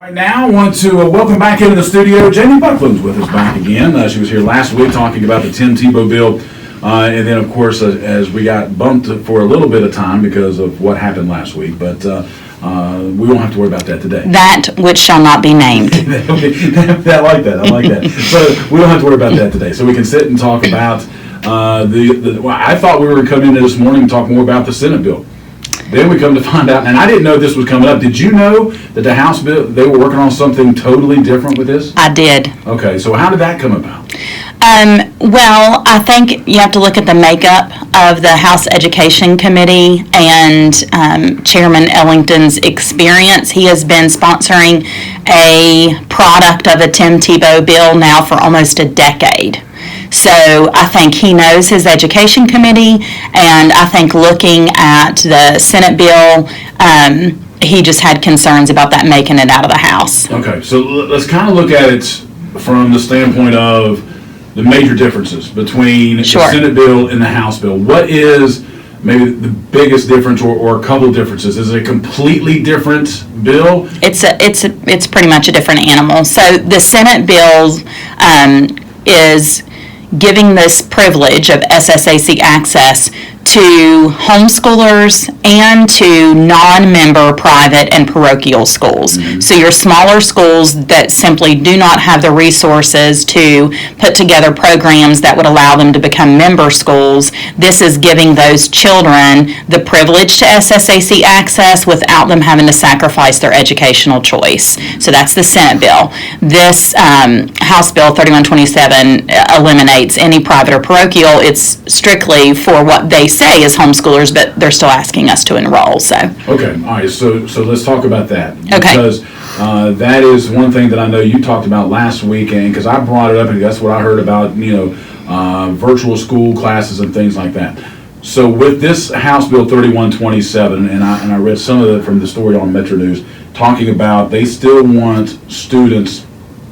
Right now, I want to welcome back into the studio Jamie Buckland's with us back again. She was here last week talking about the Tim Tebow bill, and then, of course, as we got bumped for a little bit of time because of what happened last week, but we won't have to worry about that today. That which shall not be named. I like that. So we don't have to worry about that today. So we can sit and talk about well, I thought we were going to come in this morning and talk more about the Senate bill. Then we come to find out, and I didn't know this was coming up. Did you know that the House bill, they were working on something totally different with this? I did. Okay, so how did that come about? Well, I think you have to look at the makeup of the House Education Committee and Chairman Ellington's experience. He has been sponsoring a product of a Tim Tebow bill now for almost a decade. So I think he knows his education committee, and I think looking at the Senate bill, he just had concerns about that making it out of the House. Okay, so let's kind of look at it from the standpoint of the major differences between the Senate bill and the House bill. What is maybe the biggest difference or a couple of differences? Is it a completely different bill? It's pretty much a different animal. So the Senate bill is giving this privilege of SSAC access to homeschoolers and to non-member private and parochial schools. Mm-hmm. So your smaller schools that simply do not have the resources to put together programs that would allow them to become member schools, this is giving those children the privilege to SSAC access without them having to sacrifice their educational choice. So that's the Senate bill. This House Bill 3127 eliminates any private or parochial. It's strictly for what they say is homeschoolers, but they're still asking us to enroll. So okay, all right. So let's talk about that. Okay. Because that is one thing that I know you talked about last weekend. Because I brought it up, and that's what I heard about. Virtual school classes and things like that. So with this House Bill 3127, and I read some of it from the story on Metro News, talking about they still want students,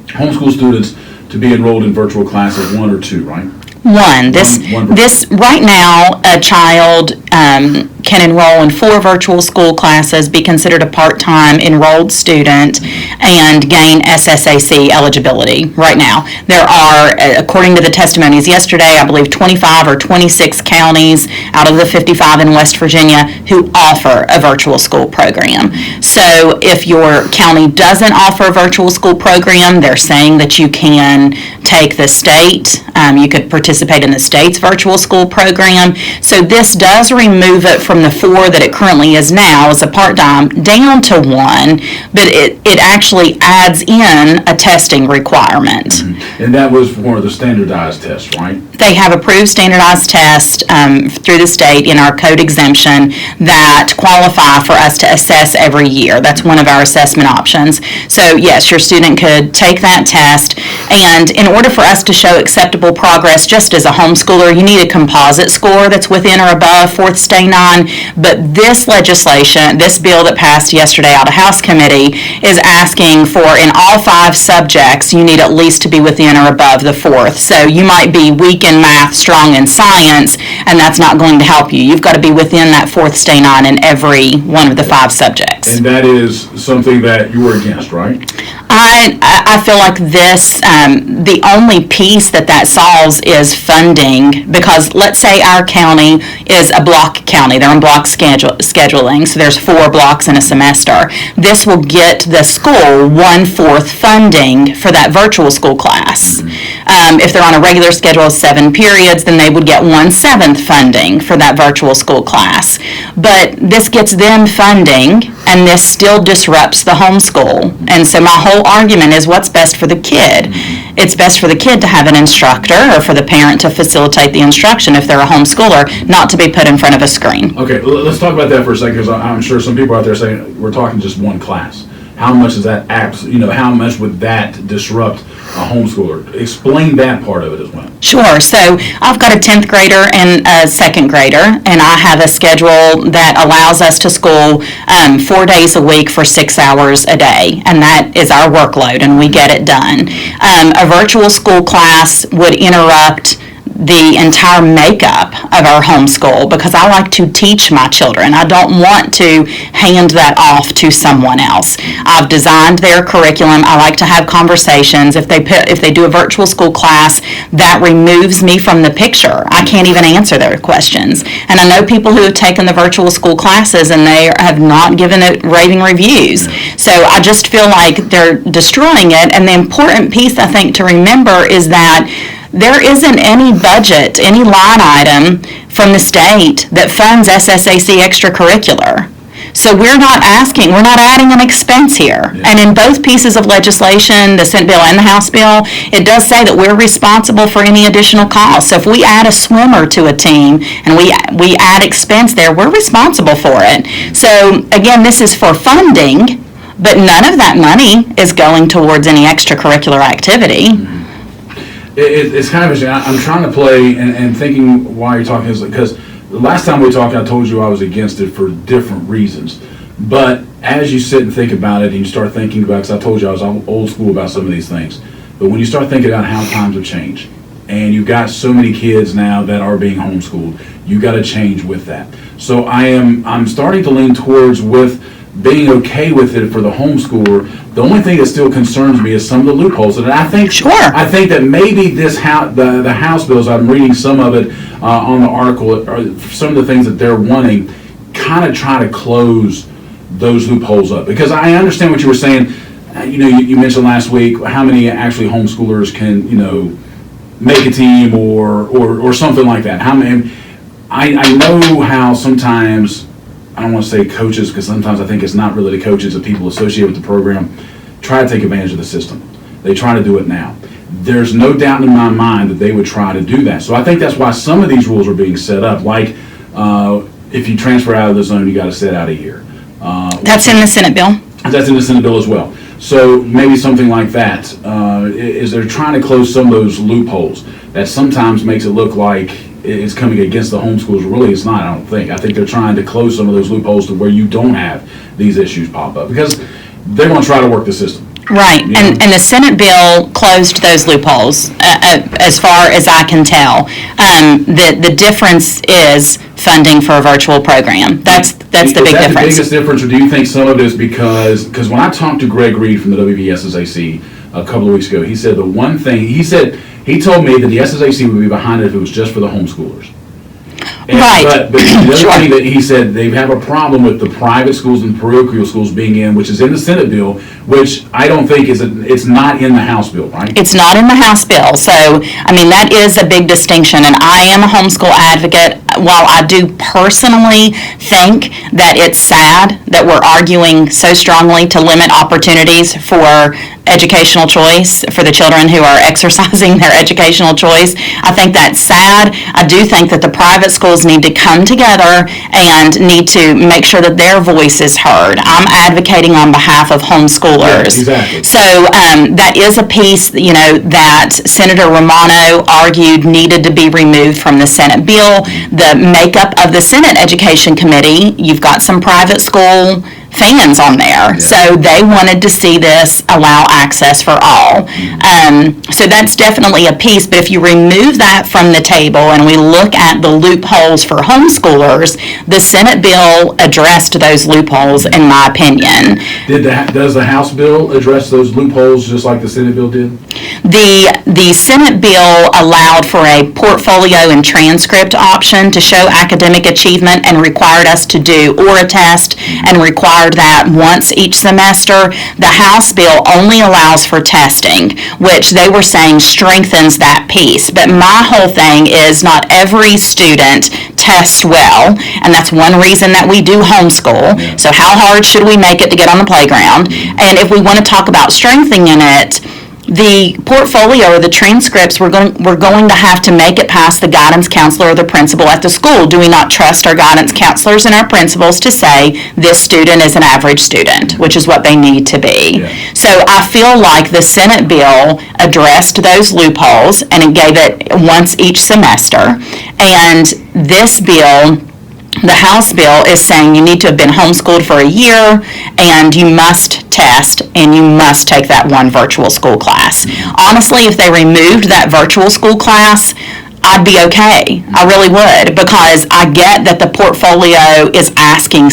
homeschool students, to be enrolled in virtual classes 1 or 2, right? One. This right now, a child can enroll in 4 virtual school classes, be considered a part-time enrolled student, and gain SSAC eligibility right now. There are, according to the testimonies yesterday, I believe 25 or 26 counties out of the 55 in West Virginia who offer a virtual school program. So if your county doesn't offer a virtual school program, they're saying that you can take the state, you could participate in the state's virtual school program. So this does remove it from the 4 that it currently is now as a part-time down to 1, but it actually adds in a testing requirement. Mm-hmm. And that was for the standardized test, right? They have approved standardized tests through the state in our code exemption that qualify for us to assess every year. That's one of our assessment options. So yes, your student could take that test, and in order for us to show acceptable progress just as a homeschooler, you need a composite score that's within or above 4th stay 9. But this legislation, this bill that passed yesterday out of House Committee, is asking for in all 5 subjects, you need at least to be within or above the 4th. So you might be weak in math, strong in science, and that's not going to help you. You've got to be within that 4th stay 9 in every one of the 5 subjects. And that is something that you were against, right? I feel like this, the only piece that solves is funding, because let's say our county is a block county. They're in block scheduling, so there's 4 blocks in a semester. This will get the school 1/4 funding for that virtual school class. If they're on a regular schedule of 7 periods, then they would get 1/7 funding for that virtual school class. But this gets them funding, and this still disrupts the homeschool. And so my whole argument is what's best for the kid. It's best for the kid to have an instructor or for the parent to facilitate the instruction if they're a homeschooler, not to be put in front of a screen. Okay, let's talk about that for a second, because I'm sure some people out there saying we're talking just one class. How much is that how much would that disrupt a homeschooler? Explain that part of it as well. Sure. So I've got a 10th grader and a 2nd grader, and I have a schedule that allows us to school 4 days a week for 6 hours a day, and that is our workload, and we get it done. A virtual school class would interrupt the entire makeup of our homeschool because I like to teach my children. I don't want to hand that off to someone else. I've designed their curriculum. I like to have conversations. If they do a virtual school class, that removes me from the picture. I can't even answer their questions. And I know people who have taken the virtual school classes and they have not given it raving reviews. So I just feel like they're destroying it. And the important piece I think to remember is that there isn't any budget, any line item from the state that funds SSAC extracurricular. So we're not adding an expense here. Yeah. And in both pieces of legislation, the Senate bill and the House bill, it does say that we're responsible for any additional costs. So if we add a swimmer to a team and we add expense there, we're responsible for it. So again, this is for funding, but none of that money is going towards any extracurricular activity. Mm-hmm. It's kind of interesting. I'm trying to play and thinking why you're talking is because the last time we talked, I told you I was against it for different reasons. But as you sit and think about it and you start thinking about it, because I told you I was old school about some of these things, but when you start thinking about how times have changed and you've got so many kids now that are being homeschooled, you got to change with that. So I'm starting to lean towards with being okay with it for the homeschooler. The only thing that still concerns me is some of the loopholes, and I think that maybe the House bills, I'm reading some of it on the article, or some of the things that they're wanting, kind of try to close those loopholes up. Because I understand what you were saying. You mentioned last week how many actually homeschoolers can make a team or something like that. How many? I know how sometimes. I don't want to say coaches because sometimes I think it's not really the coaches, the people associated with the program try to take advantage of the system. They try to do it now. There's no doubt in my mind that they would try to do that. So I think that's why some of these rules are being set up. Like if you transfer out of the zone, you got to sit out a year. That's in the Senate bill. That's in the Senate bill as well. So maybe something like that is they're trying to close some of those loopholes that sometimes makes it look like it's coming against the homeschoolers. Really, it's not, I don't think. I think they're trying to close some of those loopholes to where you don't have these issues pop up because they want to try to work the system. Right, and the Senate bill closed those loopholes as far as I can tell. The difference is funding for a virtual program. That's the big difference. The biggest difference, or do you think some of it is because when I talked to Greg Reed from the WVSSAC a couple of weeks ago, he said the one thing, he told me that the SSAC would be behind it if it was just for the homeschoolers. Right. But the other thing that he said, they have a problem with the private schools and parochial schools being in, which is in the Senate bill, which I don't think it's not in the House bill, right? It's not in the House bill. So, that is a big distinction. And I am a homeschool advocate. While I do personally think that it's sad that we're arguing so strongly to limit opportunities for educational choice for the children who are exercising their educational choice, I think that's sad. I do think that the private schools need to come together and need to make sure that their voice is heard. I'm advocating on behalf of homeschoolers. Yeah, exactly. So that is a piece, that Senator Romano argued needed to be removed from the Senate bill. The makeup of the Senate Education Committee, you've got some private school fans on there. Yeah. So they wanted to see this allow access for all. So that's definitely a piece, but if you remove that from the table and we look at the loopholes for homeschoolers, the Senate bill addressed those loopholes in my opinion. Does the House bill address those loopholes just like the Senate bill did? The Senate bill allowed for a portfolio and transcript option to show academic achievement and required us to do or test and required that once each semester. The House bill only allows for testing, which they were saying strengthens that piece. But my whole thing is not every student tests well, and that's one reason that we do homeschool. Yeah. So how hard should we make it to get on the playground? And if we want to talk about strengthening it, the portfolio or the transcripts, we're going to have to make it past the guidance counselor or the principal at the school. Do we not trust our guidance counselors and our principals to say this student is an average student, which is what they need to be? Yeah. So I feel like the Senate bill addressed those loopholes and it gave it once each semester. And this bill, the House bill, is saying you need to have been homeschooled for a year and you must test and you must take that one virtual school class. Honestly, if they removed that virtual school class, I'd be okay. I really would, because I get that the portfolio is asking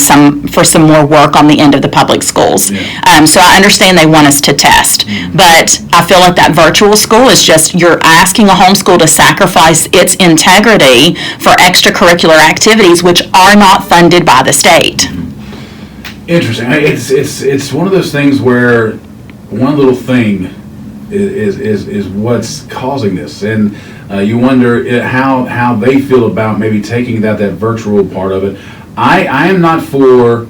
for some more work on the end of the public schools. Yeah. So I understand they want us to test, but I feel like that virtual school is just, you're asking a homeschool to sacrifice its integrity for extracurricular activities which are not funded by the state. Interesting. It's one of those things where one little thing is what's causing this, and you wonder how they feel about maybe taking that virtual part of it. I am not for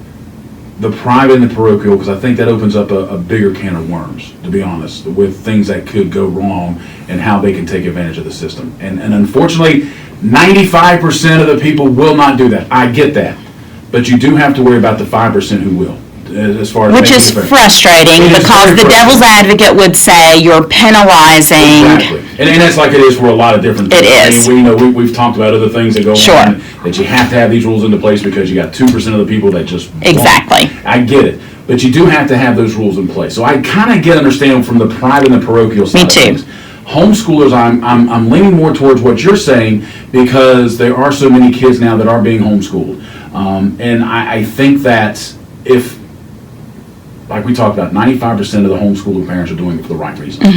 the private and the parochial, because I think that opens up a bigger can of worms, to be honest, with things that could go wrong and how they can take advantage of the system. And unfortunately, 95% of the people will not do that. I get that. But you do have to worry about the 5% who will, as far as Which is frustrating, because the devil's advocate would say you're penalizing. Exactly. And that's like it is for a lot of different things. It is. I mean, we've talked about other things that go on, that you have to have these rules into place because you got 2% of the people that just Exactly. won't. I get it. But you do have to have those rules in place. So I kind of understand from the private and the parochial side of things. Homeschoolers, I'm leaning more towards what you're saying, because there are so many kids now that are being homeschooled. And I think that if, like we talked about, 95% of the homeschooling parents are doing it for the right reasons.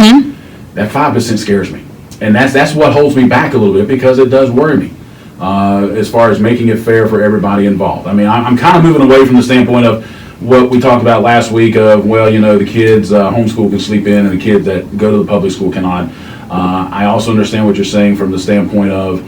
That 5% scares me. And that's what holds me back a little bit, because it does worry me as far as making it fair for everybody involved. I mean, I'm kind of moving away from the standpoint of what we talked about last week of, well, the kids homeschool can sleep in and the kids that go to the public school cannot. I also understand what you're saying from the standpoint of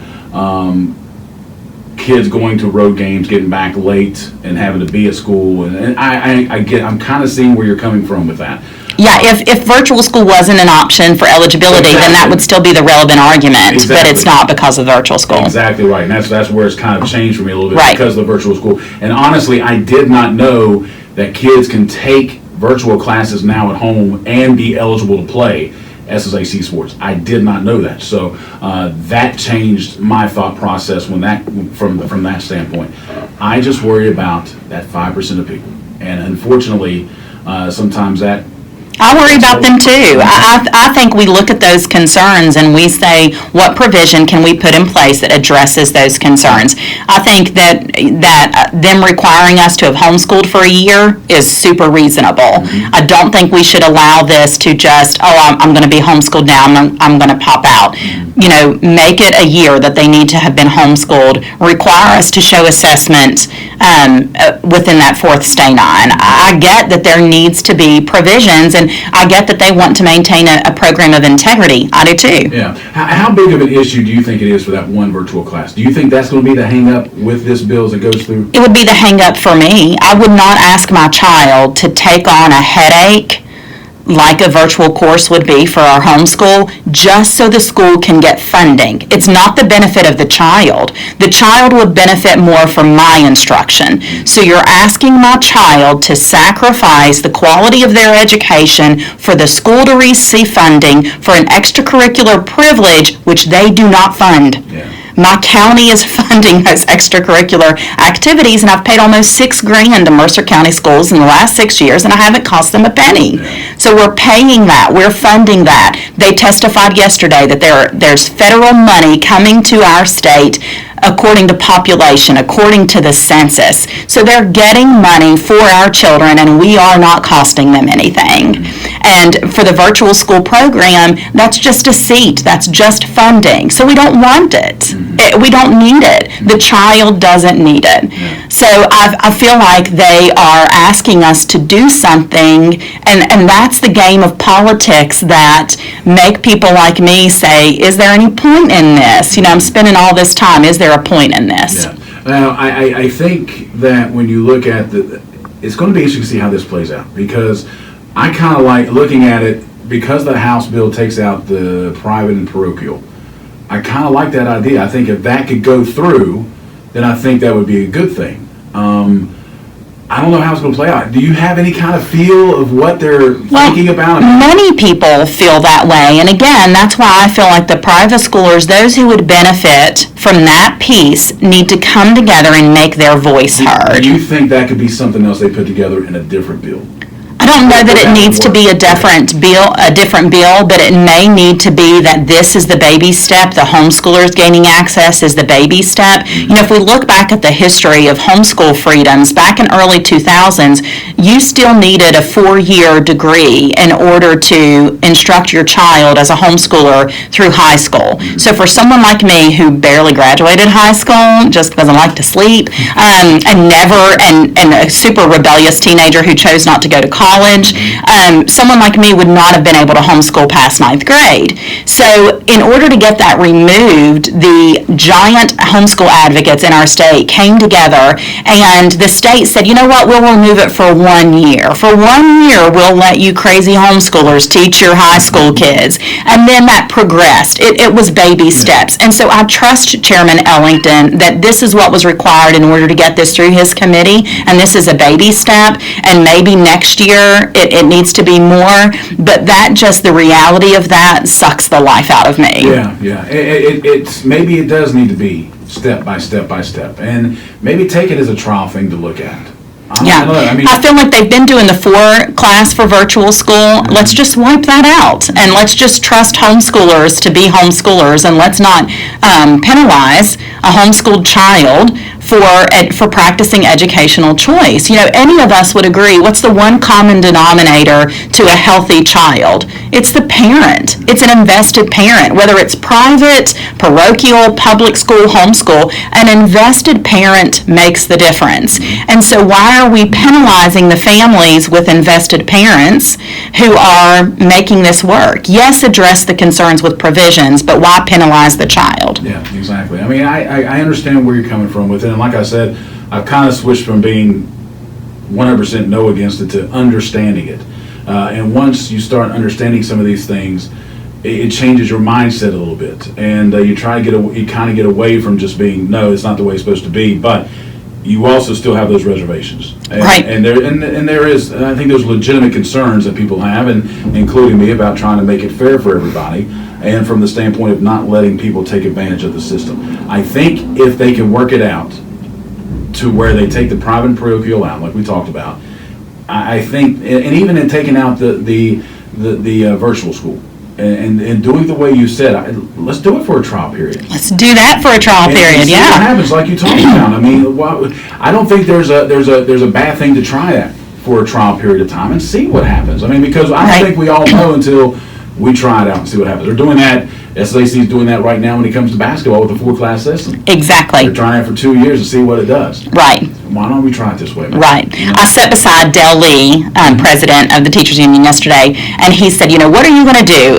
kids going to road games, getting back late, and having to be at school, and I'm kind of seeing where you're coming from with that. Yeah, if virtual school wasn't an option for eligibility, then that would still be the relevant argument, but it's not because of virtual school. Exactly right, and that's where it's kind of changed for me a little bit, Right. because of the virtual school. And honestly, I did not know that kids can take virtual classes now at home and be eligible to play SSAC sports. I did not know that, so that changed my thought process from that standpoint. I just worry about that 5% of people, and unfortunately, sometimes that. I worry about them too. I think we look at those concerns and we say, what provision can we put in place that addresses those concerns? I think that them requiring us to have homeschooled for a year is super reasonable. I don't think we should allow this to just, I'm going to be homeschooled now, I'm going to pop out. Make it a year that they need to have been homeschooled. Require us to show assessment within that fourth stay 9. I get that there needs to be provisions, and I get that they want to maintain a program of integrity. I do too. Yeah. How big of an issue do you think it is for that one virtual class? Do you think that's going to be the hang-up with this bill as it goes through? It would be the hang-up for me. I would not ask my child to take on a headache like a virtual course would be for our homeschool, just so the school can get funding. It's not the benefit of the child. The child would benefit more from my instruction. So you're asking my child to sacrifice the quality of their education for the school to receive funding for an extracurricular privilege which they do not fund. Yeah. My county is funding those extracurricular activities, and I've paid almost $6,000 to Mercer County schools in the last 6 years, and I haven't cost them a penny. So we're paying that. We're funding that. They testified yesterday that there's federal money coming to our state according to population, according to the census. So they're getting money for our children, and we are not costing them anything. And for the virtual school program, that's just a seat. That's just funding. So we don't want it. We don't need it. The child doesn't need it. So I feel like they are asking us to do something, and that's the game of politics that make people like me say, is there any point in this? I'm spending all this time. Is there a point in this? Yeah. Now, I think that when you look at it's going to be interesting to see how this plays out, because I kind of like looking at it, because the House bill takes out the private and parochial. I kind of like that idea. I think if that could go through, then I think that would be a good thing. I don't know how it's going to play out. Do you have any kind of feel of what they're thinking about? Many people feel that way. And again, that's why I feel like the private schoolers, those who would benefit from that piece, need to come together and make their voice heard. Do you think that could be something else they put together in a different bill? I don't know that it needs to be a different bill, but it may need to be that this is the baby step. The homeschoolers gaining access is the baby step. You know, if we look back at the history of homeschool freedoms, back in early 2000s, you still needed a 4-year degree in order to instruct your child as a homeschooler through high school. So for someone like me who barely graduated high school, just because I like to sleep, and a super rebellious teenager who chose not to go to college, someone like me would not have been able to homeschool past 9th grade. So in order to get that removed, the giant homeschool advocates in our state came together, and the state said, you know what, we'll remove it for 1 year. For 1 year, we'll let you crazy homeschoolers teach your high school kids. And then that progressed. It was baby steps. And so I trust Chairman Ellington that this is what was required in order to get this through his committee, and this is a baby step, and maybe next year it needs to be more, but the reality of that sucks the life out of me. Yeah. It's maybe it does need to be step by step by step, and maybe take it as a trial thing to look at. I feel like they've been doing the 4 class for virtual school. Let's just wipe that out, and let's just trust homeschoolers to be homeschoolers, and let's not penalize a homeschooled child for practicing educational choice. You know, any of us would agree, what's the one common denominator to a healthy child? It's the parent. It's an invested parent, whether it's private, parochial, public school, homeschool. An invested parent makes the difference. And so why are we penalizing the families with invested parents who are making this work? Yes, address the concerns with provisions, but why penalize the child? Yeah, exactly. I mean, I understand where you're coming from with it. And like I said, I've kind of switched from being 100% no against it to understanding it. And once you start understanding some of these things, it changes your mindset a little bit. And you kind of get away from just being, no, it's not the way it's supposed to be. But you also still have those reservations. And, right. And there is, I think there's legitimate concerns that people have, and including me, about trying to make it fair for everybody, and from the standpoint of not letting people take advantage of the system. I think if they can work it out to where they take the private and parochial out, like we talked about, I think, and even in taking out the virtual school, and doing the way you said, let's do it for a trial period. Let's do that for a trial period. And see what happens, like you talked about. I mean, I don't think there's a bad thing to try that for a trial period of time and see what happens. I mean, because I don't think we all know until we try it out and see what happens. They're doing that. SAC is doing that right now when it comes to basketball with the 4-class system. Exactly. They're trying it for 2 years to see what it does. Right. Why don't we try it this way, man? Right. You know? I sat beside Del Lee, president of the Teachers Union, yesterday, and he said, you know, what are you going to do?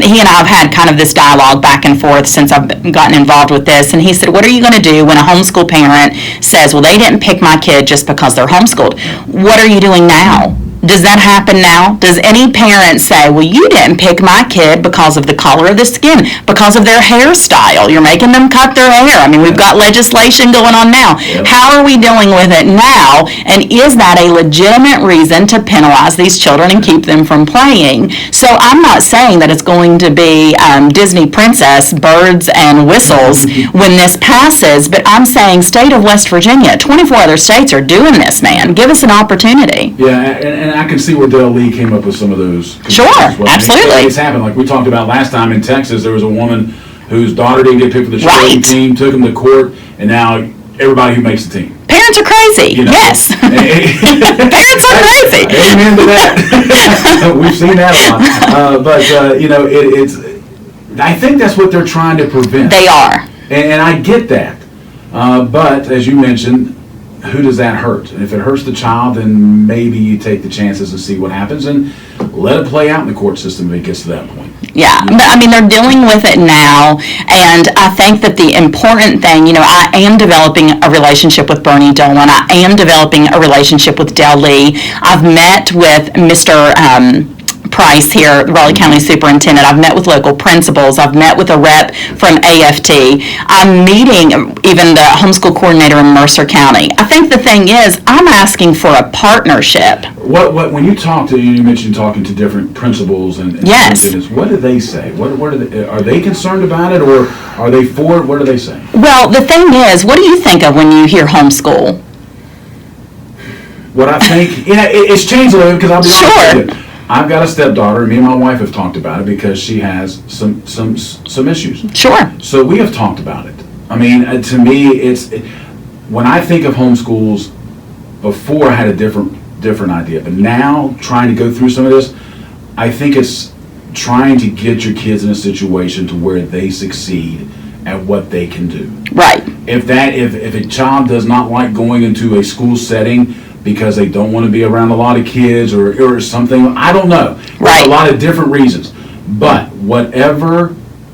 He and I have had kind of this dialogue back and forth since I've gotten involved with this, and he said, what are you going to do when a homeschool parent says, well, they didn't pick my kid just because they're homeschooled? What are you doing now? Does that happen now? Does any parent say, well, you didn't pick my kid because of the color of the skin, because of their hairstyle? You're making them cut their hair. I mean, we've got legislation going on now. Yep. How are we dealing with it now? And is that a legitimate reason to penalize these children and keep them from playing? So I'm not saying that it's going to be Disney princess, birds and whistles when this passes, but I'm saying state of West Virginia, 24 other states are doing this, man. Give us an opportunity. Yeah, and I can see where Del Lee came up with some of those. Sure, absolutely. It's happened. Like we talked about last time in Texas, there was a woman whose daughter didn't get picked for the cheerleading team, took him to court, and now everybody who makes the team. Parents are crazy. You know? Yes. Parents are crazy. Amen to that. We've seen that a lot. But you know, it's. I think that's what they're trying to prevent. They are. And I get that. But as you mentioned, who does that hurt? And if it hurts the child, then maybe you take the chances and see what happens and let it play out in the court system if it gets to that point. Yeah, but I mean, they're dealing with it now, and I think that the important thing, you know, I am developing a relationship with Bernie Dolan. I am developing a relationship with Del Lee. I've met with Mr. Price here, the Raleigh County Superintendent. I've met with local principals. I've met with a rep from AFT. I'm meeting even the homeschool coordinator in Mercer County. I think the thing is, I'm asking for a partnership. What when you talk to, you mentioned talking to different principals and yes. Superintendents, what do they say? Are they concerned about it, or are they for it? What do they say? Well, the thing is, what do you think of when you hear homeschool? what I think, it's changed a little because I'll be honest with you. I've got a stepdaughter, and me and my wife have talked about it because she has some issues. Sure. So we have talked about it. I mean, to me, when I think of homeschools, before I had a different idea, but now trying to go through some of this, I think it's trying to get your kids in a situation to where they succeed at what they can do. Right. If a child does not like going into a school setting because they don't want to be around a lot of kids or something, I don't know. Right. There's a lot of different reasons. But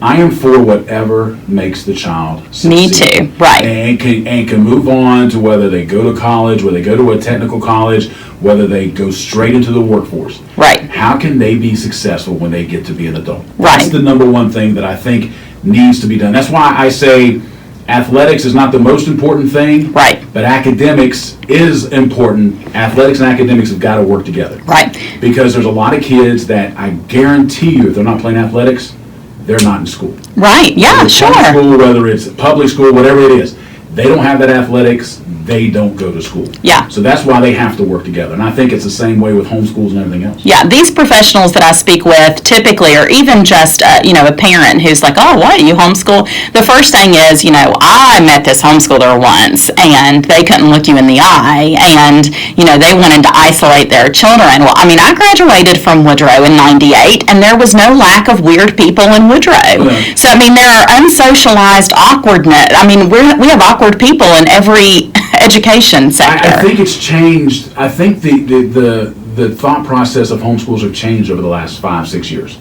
I am for whatever makes the child succeed. Me too, right. And can move on to whether they go to college, whether they go to a technical college, whether they go straight into the workforce. Right. How can they be successful when they get to be an adult? Right. That's the number one thing that I think needs to be done. That's why I say athletics is not the most important thing. Right. But academics is important. Athletics and academics have got to work together. Right. Because there's a lot of kids that I guarantee you, if they're not playing athletics, they're not in school. Right, yeah, Whether it's sure. Homeschool, whether it's public school, whatever it is, they don't have that athletics, they don't go to school. Yeah. So that's why they have to work together. And I think it's the same way with homeschools and everything else. Yeah, these professionals that I speak with typically, or even just, a parent who's like, oh, what, you homeschool? The first thing is, I met this homeschooler once, and they couldn't look you in the eye, and, they wanted to isolate their children. Well, I mean, I graduated from Woodrow in '98, and there was no lack of weird people in Woodrow. Yeah. So, I mean, there are unsocialized awkwardness. I mean, we have awkward people in every education sector. I think it's changed. I think the thought process of homeschools have changed over the last 5-6 years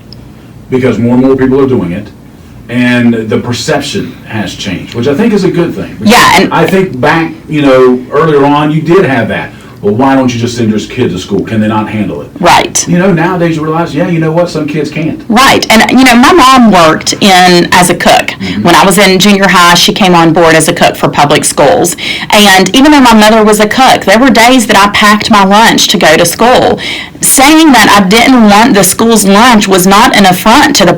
because more and more people are doing it, and the perception has changed, which I think is a good thing. Yeah, and I think back, earlier on, you did have that. Well, why don't you just send your kids to school? Can they not handle it? right. Nowadays you realize, what, some kids can't. Right. And, my mom worked as a cook. Mm-hmm. When I was in junior high, she came on board as a cook for public schools. And even though my mother was a cook, there were days that I packed my lunch to go to school. Saying that I didn't want the school's lunch was not an affront to the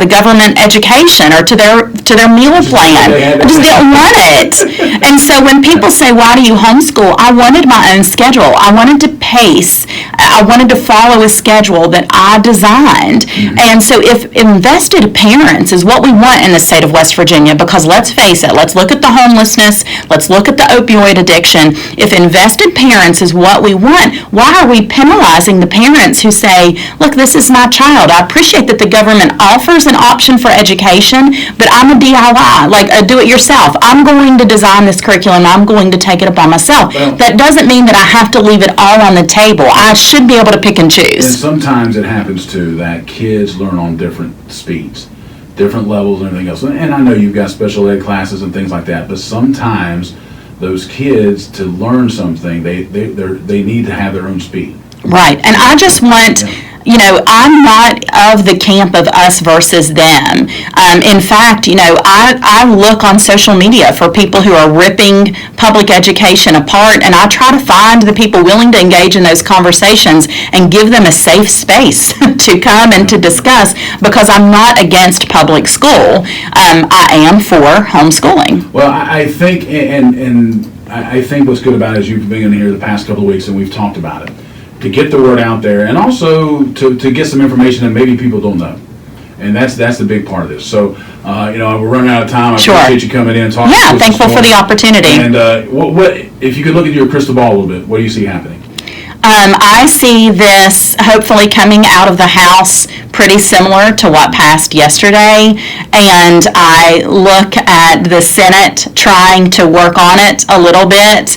government education or to their meal plan. I just didn't want it. And so when people say, why do you homeschool? I wanted my own schedule. I wanted to pace. I wanted to follow a schedule that I designed. Mm-hmm. And so if invested parents is what we want in the state of West Virginia, because let's face it, let's look at the homelessness, let's look at the opioid addiction. If invested parents is what we want, why are we penalizing the parents who say, look, this is my child. I appreciate that the government offers an option for education, but I'm a DIY, like a do-it-yourself. I'm going to design this curriculum. I'm going to take it upon myself. Well, that doesn't mean that I have to leave it all on the table. I should be able to pick and choose. And sometimes it happens too that kids learn on different speeds, different levels and everything else. And I know you've got special ed classes and things like that, but sometimes those kids, to learn something, they need to have their own speed. Right. And I just want, I'm not of the camp of us versus them. In fact, I look on social media for people who are ripping public education apart, and I try to find the people willing to engage in those conversations and give them a safe space to come and to discuss, because I'm not against public school. I am for homeschooling. Well, I think, and I think what's good about it is you've been in here the past couple of weeks and we've talked about it, to get the word out there, and also to get some information that maybe people don't know. And that's the big part of this. So, we're running out of time. I Sure. appreciate you coming in and talking to us. Yeah, thankful for the opportunity. And what if you could look at your crystal ball a little bit, what do you see happening? I see this hopefully coming out of the House pretty similar to what passed yesterday, and I look at the Senate trying to work on it a little bit.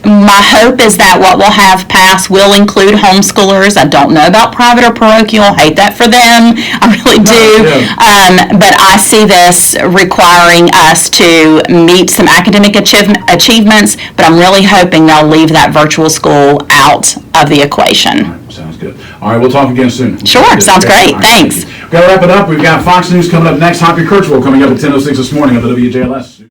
My hope is that what we'll have passed will include homeschoolers. I don't know about private or parochial. Hate that for them. I really do. But I see this requiring us to meet some academic achievements, but I'm really hoping they'll leave that virtual school out of the equation. All right, sounds good. All right, we'll talk again soon. Sure, sounds great. Right, thanks. We've got to wrap it up. We've got Fox News coming up next. Hoppy Kirchwell coming up at 10:06 this morning on the WJLS.